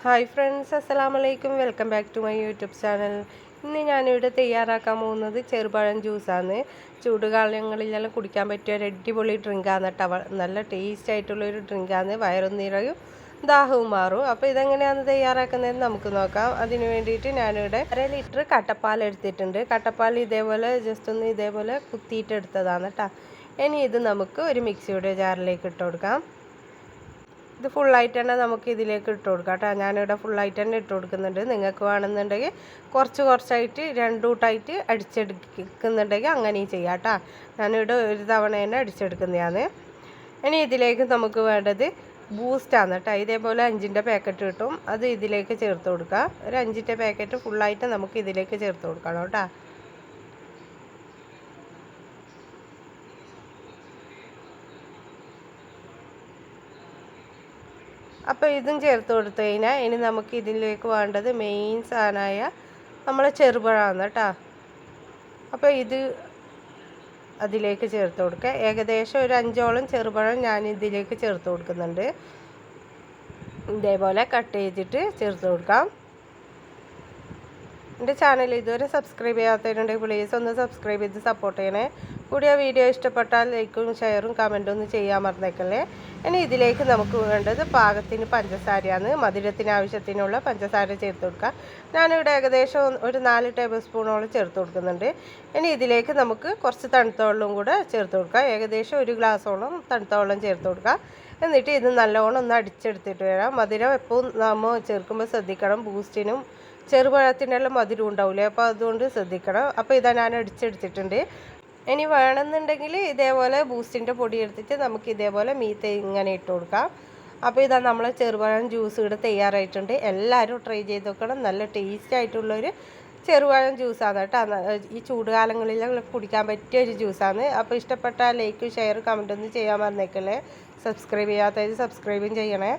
Hi friends, അസ്സലാമു അലൈക്കും. Welcome back to my YouTube channel. ഇന്ന് ഞാനിവിടെ തയ്യാറാക്കാൻ പോകുന്നത് ചെറുപഴം ജ്യൂസാണ്. ചൂടുകാലങ്ങളിലെല്ലാം കുടിക്കാൻ പറ്റിയ ഒരു അടിപൊളി ഡ്രിങ്കാണ് കേട്ടോ. നല്ല ടേസ്റ്റ് ആയിട്ടുള്ളൊരു ഡ്രിങ്കാണ്. വയറും നിറയും ദാഹവും മാറും. അപ്പോൾ ഇതെങ്ങനെയാണ് തയ്യാറാക്കുന്നതെന്ന് നമുക്ക് നോക്കാം. അതിന് വേണ്ടിയിട്ട് ഞാനിവിടെ 1 ലിറ്റർ കട്ടപ്പാൽ എടുത്തിട്ടുണ്ട്. കട്ടപ്പാൽ ഇതേപോലെ ജസ്റ്റ് ഒന്ന് ഇതേപോലെ കുത്തിയിട്ടെടുത്തതാണ് കേട്ടോ. ഇനി ഇത് നമുക്ക് ഒരു മിക്സിയുടെ ജാറിലേക്ക് ഇട്ട് കൊടുക്കാം. ഇത് ഫുള്ളായിട്ട് തന്നെ നമുക്ക് ഇതിലേക്ക് ഇട്ട് കൊടുക്കാം കേട്ടോ. ഞാനിവിടെ ഫുള്ളായിട്ട് തന്നെ ഇട്ട് കൊടുക്കുന്നുണ്ട്. നിങ്ങൾക്ക് വേണമെന്നുണ്ടെങ്കിൽ കുറച്ചായിട്ട് രണ്ടൂട്ടായിട്ട് അടിച്ചെടുക്കുന്നുണ്ടെങ്കിൽ അങ്ങനെയും ചെയ്യാം കേട്ടോ. ഞാനിവിടെ ഒരു തവണ തന്നെ അടിച്ചെടുക്കുന്നതാണ്. ഇനി ഇതിലേക്ക് നമുക്ക് വേണ്ടത് ബൂസ്റ്റാണ് കേട്ടോ. ഇതേപോലെ 5ൻ്റെ പാക്കറ്റ് കിട്ടും. അത് ഇതിലേക്ക് ചേർത്ത് കൊടുക്കുക. ഒരു 5ൻ്റെ പാക്കറ്റ് ഫുള്ളായിട്ട് നമുക്ക് ഇതിലേക്ക് ചേർത്ത് കൊടുക്കണം കേട്ടോ. അപ്പോൾ ഇതും ചേർത്ത് കൊടുത്തു കഴിഞ്ഞാൽ ഇനി നമുക്ക് ഇതിലേക്ക് വേണ്ടത് മെയിൻ സാധനമായ നമ്മളെ ചെറുപഴമാണ് കേട്ടോ. അപ്പോൾ ഇത് അതിലേക്ക് ചേർത്ത് കൊടുക്കുക. ഏകദേശം ഒരു 5ഓളം ചെറുപഴം ഞാൻ ഇതിലേക്ക് ചേർത്ത് കൊടുക്കുന്നുണ്ട്. ഇതേപോലെ കട്ട് ചെയ്തിട്ട് ചേർത്ത് കൊടുക്കാം. എൻ്റെ ചാനൽ ഇതുവരെ സബ്സ്ക്രൈബ് ചെയ്യാത്തവരുണ്ടെങ്കിൽ പ്ലീസ് ഒന്ന് സബ്സ്ക്രൈബ് ചെയ്ത് സപ്പോർട്ട് ചെയ്യണേ. കൂടിയ വീഡിയോ ഇഷ്ടപ്പെട്ടാൽ ലൈക്കും ഷെയറും കമൻറ്റും ഒന്ന് ചെയ്യാൻ മറന്നേക്കല്ലേ. ഇനി ഇതിലേക്ക് നമുക്ക് വേണ്ടത് പാകത്തിന് പഞ്ചസാരയാണ്. മധുരത്തിന് ആവശ്യത്തിനുള്ള പഞ്ചസാര ചേർത്ത് കൊടുക്കുക. ഞാനിവിടെ ഏകദേശം ഒരു 4 ടേബിൾ സ്പൂണോളം ചേർത്ത് കൊടുക്കുന്നുണ്ട്. ഇനി ഇതിലേക്ക് നമുക്ക് കുറച്ച് തണുത്ത വെള്ളവും കൂടെ ചേർത്ത് കൊടുക്കുക. ഏകദേശം 1 ഗ്ലാസ്സോളം തണുത്ത വെള്ളം ചേർത്ത് കൊടുക്കുക. എന്നിട്ട് ഇത് നല്ലോണം ഒന്ന് അടിച്ചെടുത്തിട്ട് വരാം. മധുരം എപ്പോഴും നമ്മൾ ചേർക്കുമ്പോൾ ശ്രദ്ധിക്കണം. ബൂസ്റ്റിനും ചെറുപഴത്തിനെല്ലാം മധുരം ഉണ്ടാവില്ലേ, അപ്പോൾ അതുകൊണ്ട് ശ്രദ്ധിക്കണം. അപ്പോൾ ഇതാ ഞാൻ അടിച്ചെടുത്തിട്ടുണ്ട്. ഇനി വേണമെന്നുണ്ടെങ്കിൽ ഇതേപോലെ ബൂസ്റ്റിൻ്റെ പൊടി എടുത്തിട്ട് നമുക്ക് ഇതേപോലെ മീത്ത് ഇങ്ങനെ ഇട്ട് കൊടുക്കാം. അപ്പോൾ ഇതാ നമ്മൾ ചെറുപഴം ജ്യൂസ് ഇവിടെ തയ്യാറായിട്ടുണ്ട്. എല്ലാവരും ട്രൈ ചെയ്ത് നോക്കണം. നല്ല ടേസ്റ്റ് ആയിട്ടുള്ളൊരു ചെറുപഴം ജ്യൂസാണ് കേട്ടോ. ഈ ചൂടുകാലങ്ങളിൽ കുടിക്കാൻ പറ്റിയ ഒരു ജ്യൂസാണ്. അപ്പോൾ ഇഷ്ടപ്പെട്ട ലൈക്ക് ഷെയർ കമൻറ്റ് ഒന്നും ചെയ്യാൻ മറന്നേക്കല്ലേ. സബ്സ്ക്രൈബ് ചെയ്യാത്തത് സബ്സ്ക്രൈബും ചെയ്യണേ.